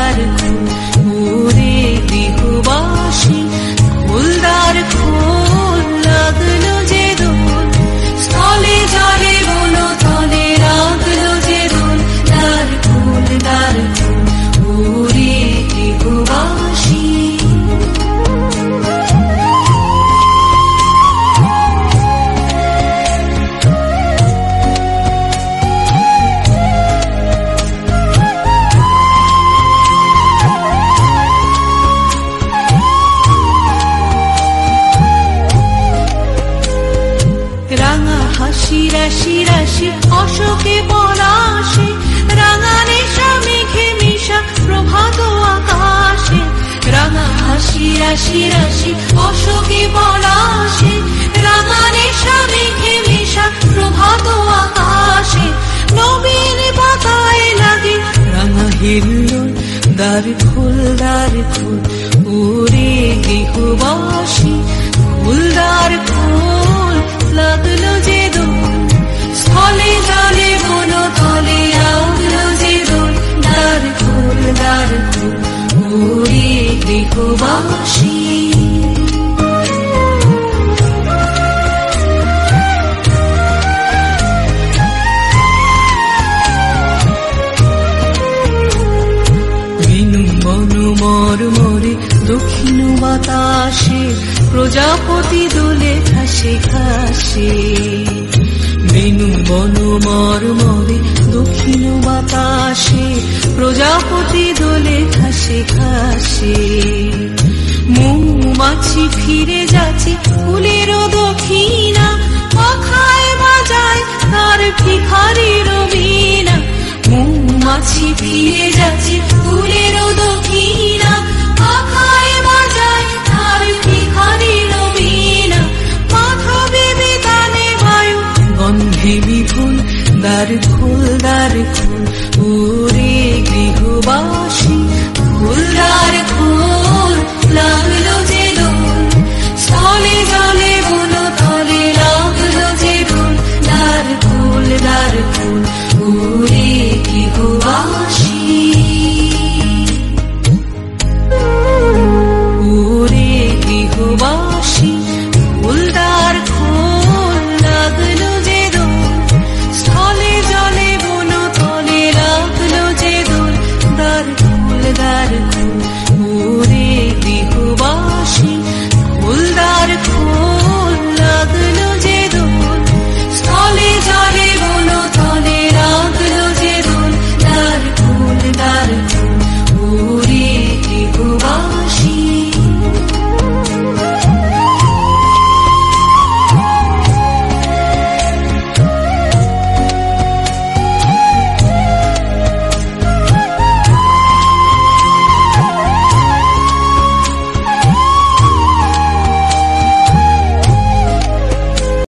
দ্বার খোল ওরে গৃহবাসী, খোল দ্বার খোল লাগলো যে দোল, স্থলে জলে বন তলে লাগলো যে দোল, দ্বার খোল ওরে গৃহবাসী। রাঙা হাসি রাশি রাশি অশোকে পলাশে, রাঙা নেশা মেঘে মিশা প্রভাত আকাশে, রাঙা হাসি রাশি রাশি অশোকে পলাশে, রাঙা নেশা মেঘে মিশা প্রভাত আকাশে, নবীন পাতায় লাগে রাঙা হিল্লোল, দ্বার খোল ওরে গৃহবাসী, খোল দ্বার খোল লাগলো যে দোল, স্থলে জলে বন তলে লাগলো যে দোল, দ্বার খোল ওরে গৃহবাসী। মরমরে দক্ষিণ বাতাসে, প্রজাপতি দোলে ঘাসে ঘাসে, বেনু বন মরমরে দক্ষিণ বাতাসে, প্রজাপতি দোলে ঘাসে ঘাসে, মৌমাছি ফিরে যাচ্ছে ফুলের দক্ষিণা, পাখায় বাজায় তার ভিখারির বীণা, মৌমাছি ফিরে যাচ্ছে ফুলের দক্ষিণা, পাখায় বাজায় তার ভিখারির বীণা, মাথা বেবে তানে বায়ু গন্ধে বিপুল, দ্বার খোল ওরে গৃহবাসী।